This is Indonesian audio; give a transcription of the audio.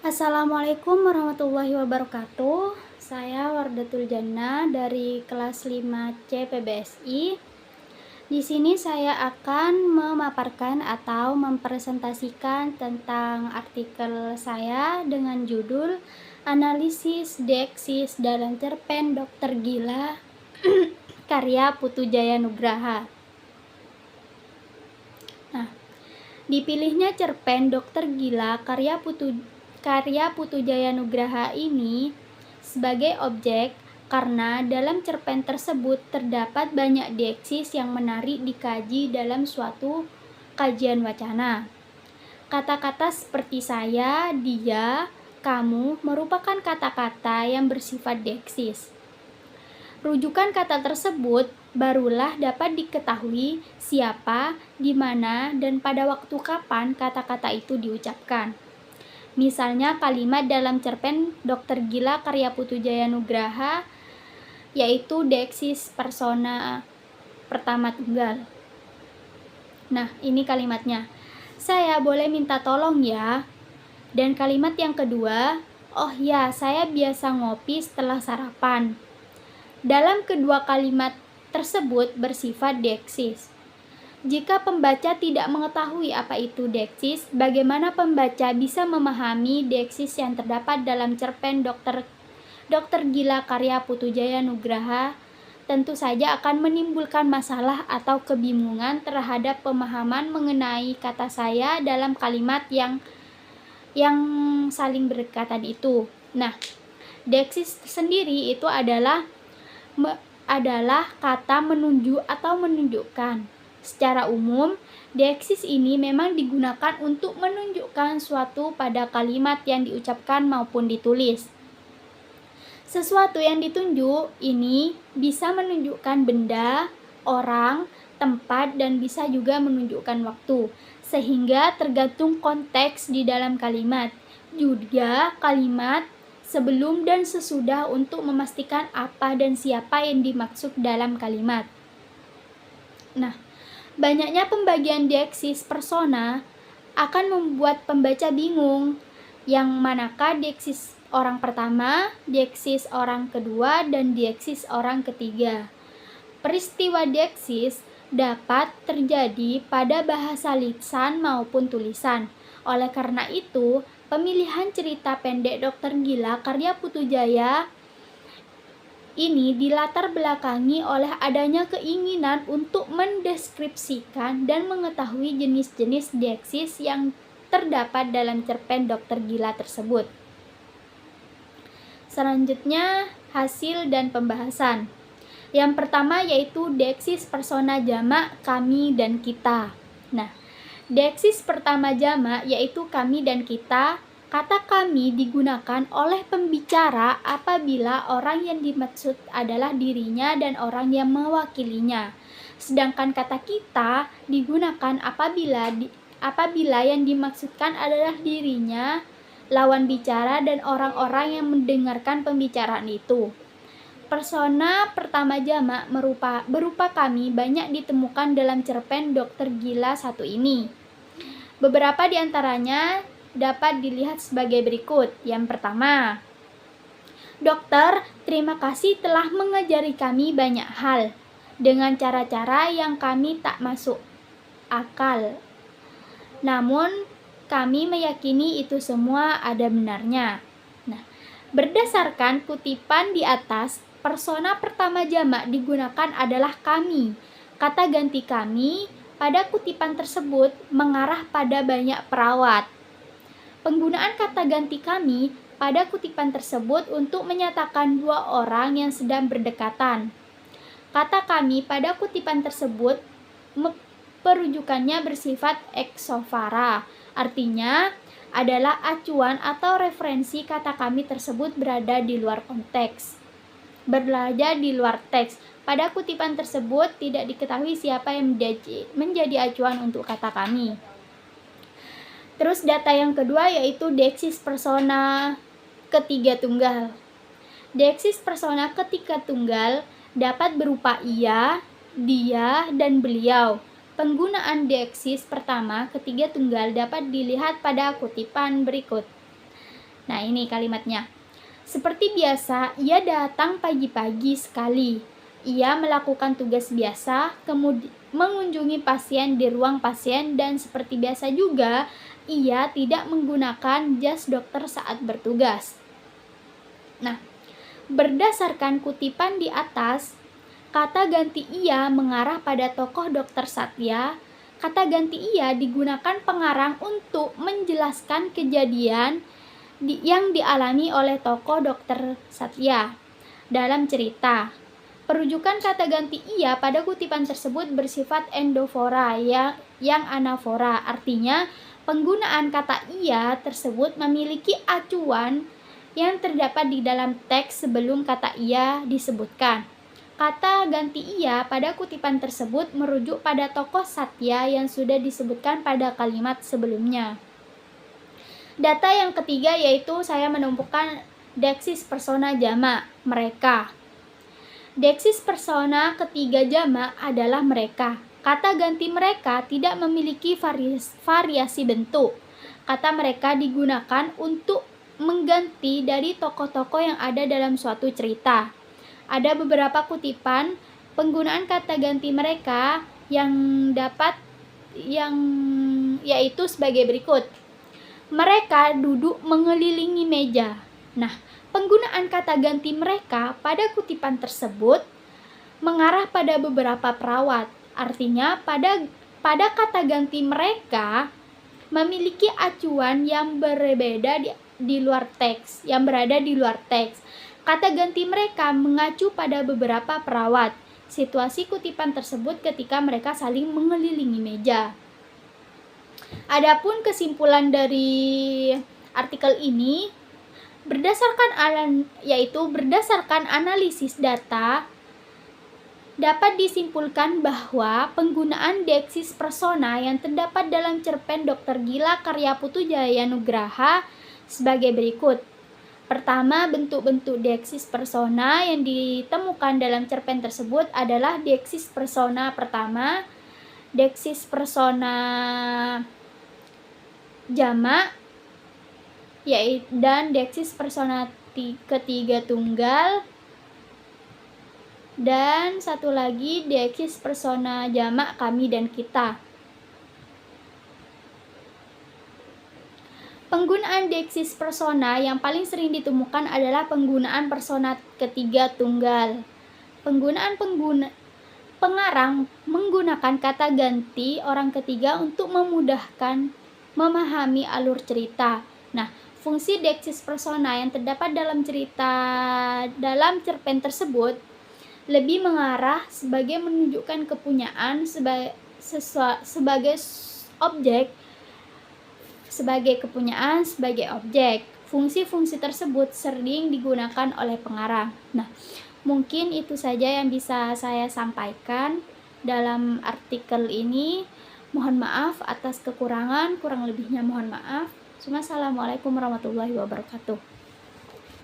Assalamualaikum warahmatullahi wabarakatuh. Saya Wardatul Jannah dari kelas 5C PBSI. Di sini saya akan memaparkan atau mempresentasikan tentang artikel saya dengan judul Analisis Deeksis dalam cerpen Dokter Gila karya Putu Jaya Nugraha. Nah, dipilihnya cerpen Dokter Gila karya Putu Jaya Nugraha ini sebagai objek karena dalam cerpen tersebut terdapat banyak deeksis yang menarik dikaji dalam suatu kajian wacana. Kata-kata seperti saya, dia, kamu merupakan kata-kata yang bersifat deeksis. Rujukan kata tersebut barulah dapat diketahui siapa, di mana, dan pada waktu kapan kata-kata itu diucapkan. Misalnya kalimat dalam cerpen Dokter Gila karya Putu Jaya Nugraha yaitu deeksis persona pertama tunggal. Nah, ini kalimatnya. Saya boleh minta tolong ya. Dan kalimat yang kedua, oh ya, saya biasa ngopi setelah sarapan. Dalam kedua kalimat tersebut bersifat deeksis. Jika pembaca tidak mengetahui apa itu deeksis, bagaimana pembaca bisa memahami deeksis yang terdapat dalam cerpen Dokter Gila karya Putu Jaya Nugraha? Tentu saja akan menimbulkan masalah atau kebingungan terhadap pemahaman mengenai kata saya dalam kalimat yang saling berdekatan itu. Nah, deeksis sendiri itu adalah kata menunjuk atau menunjukkan. Secara umum, deeksis ini memang digunakan untuk menunjukkan suatu pada kalimat yang diucapkan maupun ditulis. Sesuatu yang ditunjuk ini bisa menunjukkan benda, orang, tempat, dan bisa juga menunjukkan waktu, sehingga tergantung konteks di dalam kalimat. Juga kalimat sebelum dan sesudah untuk memastikan apa dan siapa yang dimaksud dalam kalimat. Nah, banyaknya pembagian deeksis persona akan membuat pembaca bingung yang manakah deeksis orang pertama, deeksis orang kedua, dan deeksis orang ketiga. Peristiwa deeksis dapat terjadi pada bahasa lisan maupun tulisan. Oleh karena itu, pemilihan cerita pendek Dokter Gila karya Putu Jaya ini dilatar belakangi oleh adanya keinginan untuk mendeskripsikan dan mengetahui jenis-jenis deeksis yang terdapat dalam cerpen Dokter Gila tersebut. Selanjutnya, hasil dan pembahasan. Yang pertama yaitu deeksis persona jamak kami dan kita. Nah, deeksis pertama jamak yaitu kami dan kita. Kata kami digunakan oleh pembicara apabila orang yang dimaksud adalah dirinya dan orang yang mewakilinya. Sedangkan kata kita digunakan apabila yang dimaksudkan adalah dirinya, lawan bicara, dan orang-orang yang mendengarkan pembicaraan itu. Persona pertama jamak berupa kami banyak ditemukan dalam cerpen Dokter Gila 1 ini. Beberapa di antaranya dapat dilihat sebagai berikut. Yang pertama, Dokter, terima kasih telah mengajari kami banyak hal dengan cara-cara yang kami tak masuk akal. Namun, kami meyakini itu semua ada benarnya. Nah, berdasarkan kutipan di atas, persona pertama jamak digunakan adalah kami. Kata ganti kami pada kutipan tersebut mengarah pada banyak perawat. Penggunaan kata ganti kami pada kutipan tersebut untuk menyatakan dua orang yang sedang berdekatan. Kata kami pada kutipan tersebut perujukannya bersifat eksofara, artinya adalah acuan atau referensi kata kami tersebut berada di luar teks. Pada kutipan tersebut tidak diketahui siapa yang menjadi acuan untuk kata kami. Terus data yang kedua yaitu deeksis persona ketiga tunggal. Deeksis persona ketiga tunggal dapat berupa ia, dia, dan beliau. Penggunaan deeksis pertama ketiga tunggal dapat dilihat pada kutipan berikut. Nah, ini kalimatnya. Seperti biasa, ia datang pagi-pagi sekali. Ia melakukan tugas biasa, kemudian mengunjungi pasien di ruang pasien, dan seperti biasa juga, ia tidak menggunakan jas dokter saat bertugas. Nah, berdasarkan kutipan di atas, kata ganti ia mengarah pada tokoh Dr. Satya. Kata ganti ia digunakan pengarang untuk menjelaskan kejadian yang dialami oleh tokoh Dr. Satya dalam cerita. Perujukan kata ganti ia pada kutipan tersebut bersifat endofora yang anafora. Artinya, penggunaan kata ia tersebut memiliki acuan yang terdapat di dalam teks sebelum kata ia disebutkan. Kata ganti ia pada kutipan tersebut merujuk pada tokoh Satya yang sudah disebutkan pada kalimat sebelumnya. Data yang ketiga yaitu saya menumpukan deksis persona jamak, mereka. Deksis persona ketiga jamak adalah mereka. Kata ganti mereka tidak memiliki variasi bentuk. Kata mereka digunakan untuk mengganti dari tokoh-tokoh yang ada dalam suatu cerita. Ada beberapa kutipan penggunaan kata ganti mereka yang yaitu sebagai berikut. Mereka duduk mengelilingi meja. Nah, penggunaan kata ganti mereka pada kutipan tersebut mengarah pada beberapa perawat. Artinya, pada kata ganti mereka memiliki acuan yang berbeda di luar teks, yang berada di luar teks. Kata ganti mereka mengacu pada beberapa perawat. Situasi kutipan tersebut ketika mereka saling mengelilingi meja. Adapun kesimpulan dari artikel ini berdasarkan analisis data dapat disimpulkan bahwa penggunaan deksis persona yang terdapat dalam cerpen Dr. Gila karya Putu Jaya Nugraha sebagai berikut. Pertama, bentuk-bentuk deksis persona yang ditemukan dalam cerpen tersebut adalah deksis persona pertama, deksis persona jamak, dan deksis persona ketiga tunggal, dan satu lagi deksis persona jamak kami dan kita. Penggunaan deksis persona yang paling sering ditemukan adalah penggunaan persona ketiga tunggal. Pengarang menggunakan kata ganti orang ketiga untuk memudahkan memahami alur cerita. Nah, fungsi deksis persona yang terdapat dalam cerpen tersebut lebih mengarah sebagai menunjukkan kepunyaan sebagai objek, sebagai kepunyaan sebagai objek. Fungsi-fungsi tersebut sering digunakan oleh pengarang. Nah, mungkin itu saja yang bisa saya sampaikan dalam artikel ini. Mohon maaf atas kekurangan, kurang lebihnya mohon maaf. Assalamualaikum warahmatullahi wabarakatuh.